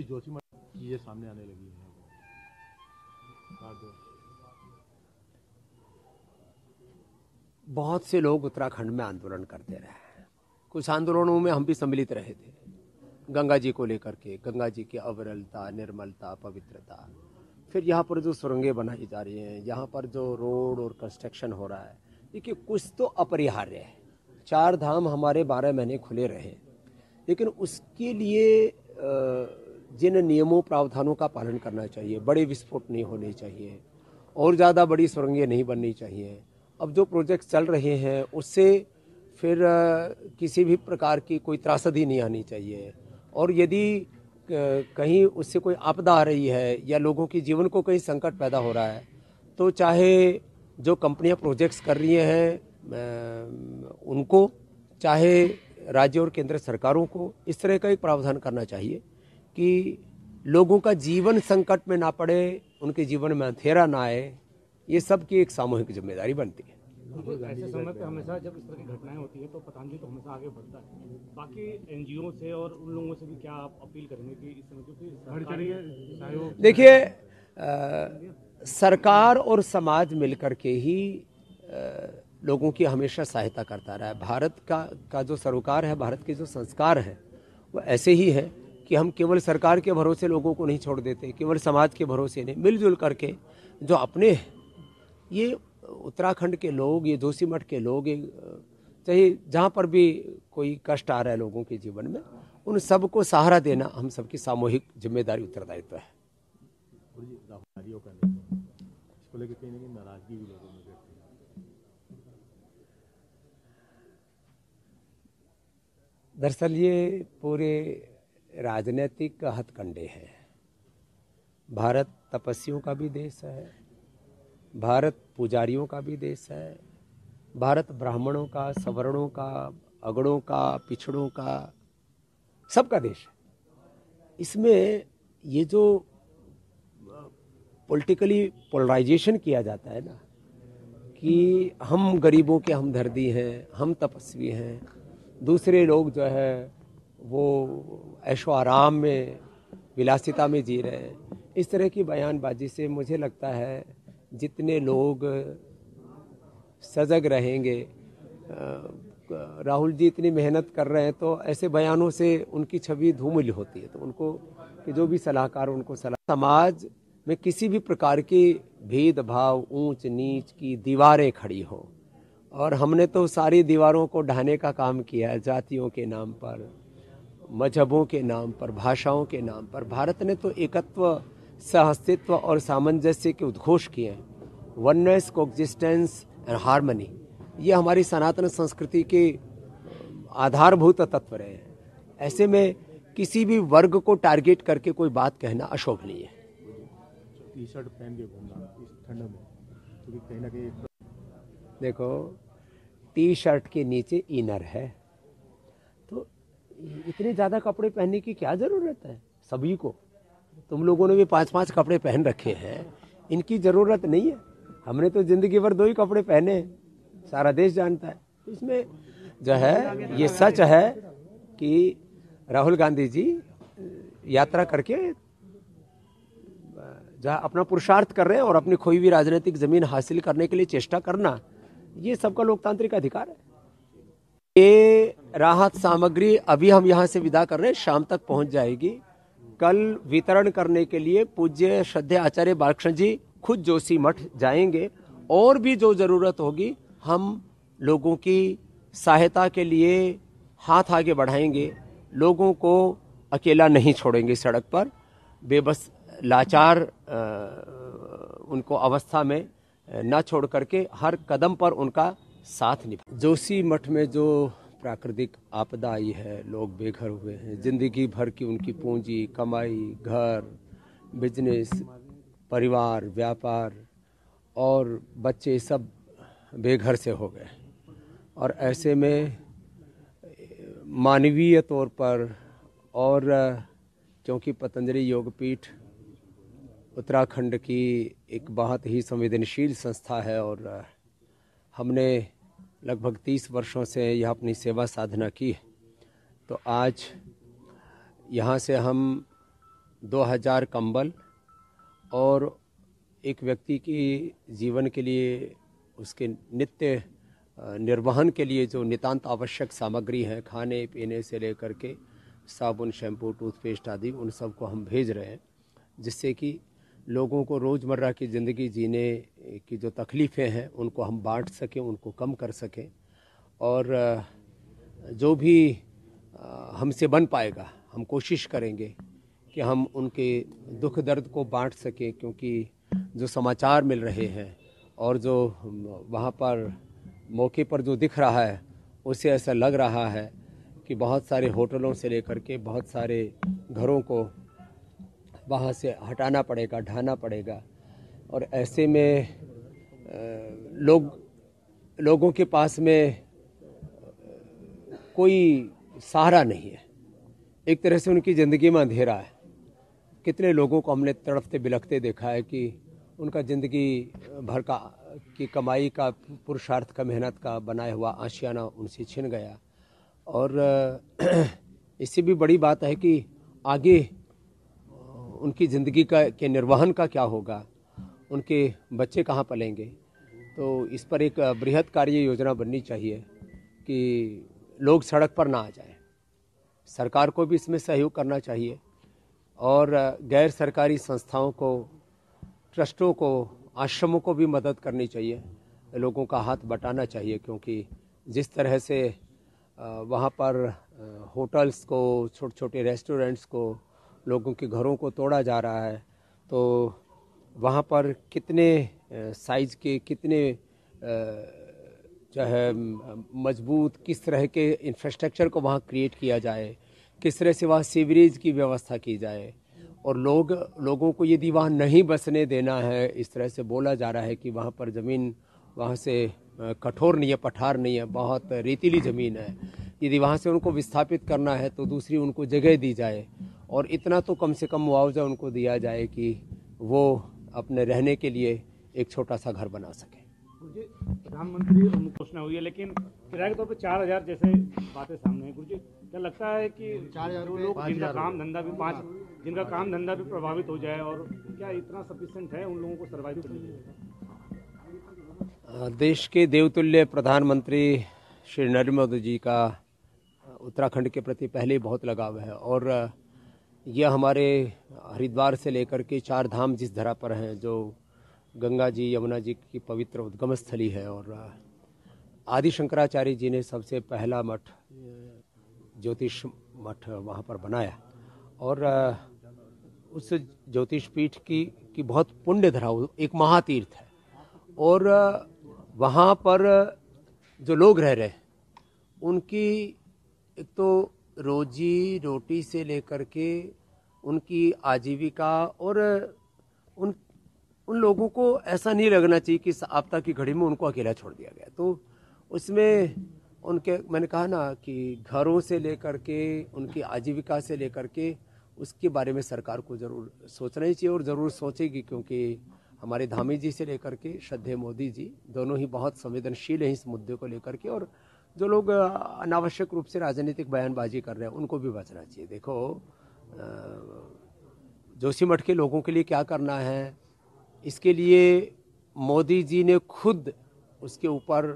जोशीमठ चीजें सामने आने लगी हैं। बहुत से लोग उत्तराखंड में आंदोलन करते रहे, कुछ आंदोलनों में हम भी सम्मिलित रहे थे, गंगा जी को लेकर के, गंगा जी की अविरलता, निर्मलता, पवित्रता। फिर यहाँ पर जो सुरंगें बनाई जा रही हैं, यहाँ पर जो रोड और कंस्ट्रक्शन हो रहा है, देखिए कुछ तो अपरिहार्य है। 4 धाम हमारे 12 महीने खुले रहे, लेकिन उसके लिए जिन नियमों प्रावधानों का पालन करना चाहिए, बड़े विस्फोट नहीं होने चाहिए और ज़्यादा बड़ी सुरंगें नहीं बननी चाहिए। अब जो प्रोजेक्ट चल रहे हैं उससे फिर किसी भी प्रकार की कोई त्रासदी नहीं आनी चाहिए, और यदि कहीं उससे कोई आपदा आ रही है या लोगों के जीवन को कहीं संकट पैदा हो रहा है, तो चाहे जो कंपनियां प्रोजेक्ट्स कर रही हैं उनको, चाहे राज्य और केंद्र सरकारों को इस तरह का एक प्रावधान करना चाहिए कि लोगों का जीवन संकट में ना पड़े, उनके जीवन में अंधेरा ना आए। ये सब की एक सामूहिक जिम्मेदारी बनती है। ऐसे समय पे हमेशा जब इस तरह की घटनाएं होती है तो पतंजलि तो हमेशा आगे बढ़ता है। बाकी एनजीओ से और उन लोगों से भी क्या आप अपील करेंगे कि इस समय, क्योंकि देखिए सरकार और समाज मिलकर के ही लोगों की हमेशा सहायता करता रहा है। भारत का जो सरोकार है, भारत के जो संस्कार हैं वो ऐसे ही है कि हम केवल सरकार के भरोसे लोगों को नहीं छोड़ देते, केवल समाज के भरोसे नहीं, मिलजुल करके जो अपने हैं, ये उत्तराखंड के लोग, ये जोशीमठ के लोग, चाहे जहाँ पर भी कोई कष्ट आ रहा है लोगों के जीवन में, उन सबको सहारा देना हम सबकी सामूहिक जिम्मेदारी, उत्तरदायित्व है। इसको लेकर कहीं ना कहीं नाराजगी भी लोगों में व्यक्त है। दरअसल ये पूरे राजनीतिक हथकंडे हैं। भारत तपस्वियों का भी देश है, भारत पुजारियों का भी देश है, भारत ब्राह्मणों का, सवर्णों का, अगड़ों का, पिछड़ों का, सबका देश है। इसमें ये जो पॉलिटिकली पोलराइजेशन किया जाता है ना, कि हम गरीबों के हमदर्दी हैं, हम तपस्वी हैं, दूसरे लोग जो है वो ऐशो आराम में, विलासिता में जी रहे हैं, इस तरह की बयानबाजी से मुझे लगता है जितने लोग सजग रहेंगे, राहुल जी इतनी मेहनत कर रहे हैं तो ऐसे बयानों से उनकी छवि धूमिल होती है, तो उनको कि जो भी सलाहकार उनको सलाह, समाज में किसी भी प्रकार की भेदभाव, ऊंच नीच की दीवारें खड़ी हो, और हमने तो सारी दीवारों को ढाने का काम किया है, जातियों के नाम पर, मजहबों के नाम पर, भाषाओं के नाम पर। भारत ने तो एकत्व, सहअस्तित्व और सामंजस्य के उद्घोष किए हैं, वननेस, कोएग्जिस्टेंस एंड हार्मनी। ये हमारी सनातन संस्कृति के आधारभूत तत्व रहे हैं। ऐसे में किसी भी वर्ग को टारगेट करके कोई बात कहना अशोभनीय है। टी शर्ट पहन के घूमना इस ठंड में, क्योंकि कहीं ना कहीं देखो, टी शर्ट के नीचे इनर है, तो इतने ज्यादा कपड़े पहनने की क्या जरूरत है सभी को? तुम लोगों ने भी 5-5 कपड़े पहन रखे हैं, इनकी जरूरत नहीं है। हमने तो जिंदगी भर 2 ही कपड़े पहने, सारा देश जानता है। इसमें जो है ये सच है कि राहुल गांधी जी यात्रा करके जहाँ अपना पुरुषार्थ कर रहे हैं और अपनी खोई हुई राजनीतिक जमीन हासिल करने के लिए चेष्टा करना, ये सबका लोकतांत्रिक अधिकार है। ये राहत सामग्री अभी हम यहाँ से विदा कर रहे हैं, शाम तक पहुंच जाएगी। कल वितरण करने के लिए पूज्य श्रद्धेय आचार्य बालकृष्ण जी खुद जोशीमठ जाएंगे, और भी जो जरूरत होगी हम लोगों की सहायता के लिए हाथ आगे बढ़ाएंगे। लोगों को अकेला नहीं छोड़ेंगे सड़क पर, बेबस लाचार उनको अवस्था में न छोड़ करके हर कदम पर उनका साथ निभा। जोशीमठ में जो प्राकृतिक आपदा आई है, लोग बेघर हुए हैं, जिंदगी भर की उनकी पूंजी, कमाई, घर, बिजनेस, परिवार, व्यापार और बच्चे सब बेघर से हो गए। और ऐसे में मानवीय तौर पर, और क्योंकि पतंजलि योगपीठ उत्तराखंड की एक बहुत ही संवेदनशील संस्था है और हमने लगभग 30 वर्षों से यह अपनी सेवा साधना की है, तो आज यहाँ से हम 2000 कंबल और एक व्यक्ति की जीवन के लिए उसके नित्य निर्वहन के लिए जो नितांत आवश्यक सामग्री है, खाने पीने से लेकर के साबुन, शैम्पू, टूथपेस्ट आदि, उन सब को हम भेज रहे हैं, जिससे कि लोगों को रोज़मर्रा की ज़िंदगी जीने की जो तकलीफ़ें हैं उनको हम बांट सकें, उनको कम कर सकें। और जो भी हमसे बन पाएगा हम कोशिश करेंगे कि हम उनके दुख दर्द को बांट सकें, क्योंकि जो समाचार मिल रहे हैं और जो वहाँ पर मौके पर जो दिख रहा है उससे ऐसा लग रहा है कि बहुत सारे होटलों से लेकर के बहुत सारे घरों को वहाँ से हटाना पड़ेगा, ढाना पड़ेगा। और ऐसे में लोगों के पास में कोई सहारा नहीं है। एक तरह से उनकी ज़िंदगी में अंधेरा है। कितने लोगों को हमने तड़पते बिलखते देखा है कि उनका ज़िंदगी भर का की कमाई का, पुरुषार्थ का, मेहनत का बनाया हुआ आशियाना उनसे छिन गया। और इससे भी बड़ी बात है कि आगे उनकी ज़िंदगी के निर्वहन का क्या होगा, उनके बच्चे कहाँ पलेंगे। तो इस पर एक बृहद कार्य योजना बननी चाहिए कि लोग सड़क पर ना आ जाएं। सरकार को भी इसमें सहयोग करना चाहिए और गैर सरकारी संस्थाओं को, ट्रस्टों को, आश्रमों को भी मदद करनी चाहिए, लोगों का हाथ बटाना चाहिए। क्योंकि जिस तरह से वहाँ पर होटल्स को, छोटे छोटे रेस्टोरेंट्स को, लोगों के घरों को तोड़ा जा रहा है, तो वहाँ पर कितने साइज के, कितने जो है मजबूत, किस तरह के इंफ्रास्ट्रक्चर को वहाँ क्रिएट किया जाए, किस तरह से वहाँ सीवरेज की व्यवस्था की जाए। और लोगों को यदि वहाँ नहीं बसने देना है, इस तरह से बोला जा रहा है कि वहाँ पर ज़मीन वहाँ से कठोर नहीं है, पठार नहीं है, बहुत रेतीली ज़मीन है, यदि वहाँ से उनको विस्थापित करना है तो दूसरी उनको जगह दी जाए और इतना तो कम से कम मुआवजा उनको दिया जाए कि वो अपने रहने के लिए एक छोटा सा घर बना सके। गुरुजी, प्रधानमंत्री घोषणा हुई है, लेकिन किराए के तौर पर 4000 जैसे बातें सामने हैं। गुरुजी, क्या लगता है कि जो लोग जिनका काम धंधा भी प्रभावित हो जाए, और क्या इतना सफिशिएंट है उन लोगों को सर्वाइव करने के लिए? देश के देवतुल्य प्रधानमंत्री श्री नरेंद्र मोदी जी का उत्तराखंड के प्रति पहले बहुत लगाव है और यह हमारे हरिद्वार से लेकर के 4 धाम जिस धरा पर हैं, जो गंगा जी, यमुना जी की पवित्र उद्गम स्थली है, और आदि शंकराचार्य जी ने सबसे पहला मठ, ज्योतिष मठ वहाँ पर बनाया। और उस ज्योतिष पीठ की बहुत पुण्य धरा, एक महातीर्थ है। और वहाँ पर जो लोग रह रहे हैं उनकी एक तो रोजी रोटी से लेकर के उनकी आजीविका, और उन लोगों को ऐसा नहीं लगना चाहिए कि आपदा की घड़ी में उनको अकेला छोड़ दिया गया। तो उसमें उनके, मैंने कहा ना कि घरों से लेकर के उनकी आजीविका से लेकर के उसके बारे में सरकार को ज़रूर सोचना ही चाहिए और ज़रूर सोचेगी, क्योंकि हमारे धामी जी से लेकर के श्रद्धेय मोदी जी दोनों ही बहुत संवेदनशील हैं इस मुद्दे को लेकर के। और जो लोग अनावश्यक रूप से राजनीतिक बयानबाजी कर रहे हैं उनको भी बचना चाहिए। देखो, जोशीमठ के लोगों के लिए क्या करना है, इसके लिए मोदी जी ने खुद उसके ऊपर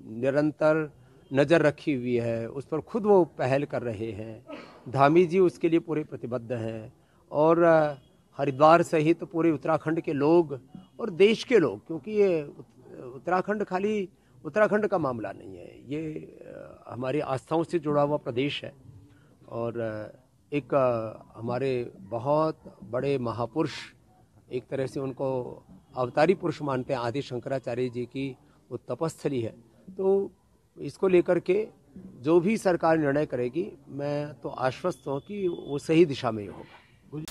निरंतर नज़र रखी हुई है, उस पर खुद वो पहल कर रहे हैं। धामी जी उसके लिए पूरे प्रतिबद्ध हैं और हरिद्वार सहित पूरे उत्तराखंड के लोग और देश के लोग, क्योंकि ये उत्तराखंड खाली उत्तराखंड का मामला नहीं है, ये हमारी आस्थाओं से जुड़ा हुआ प्रदेश है। और एक हमारे बहुत बड़े महापुरुष, एक तरह से उनको अवतारी पुरुष मानते हैं, आदि शंकराचार्य जी की वो तपस्थली है। तो इसको लेकर के जो भी सरकार निर्णय करेगी, मैं तो आश्वस्त हूँ कि वो सही दिशा में ही होगा।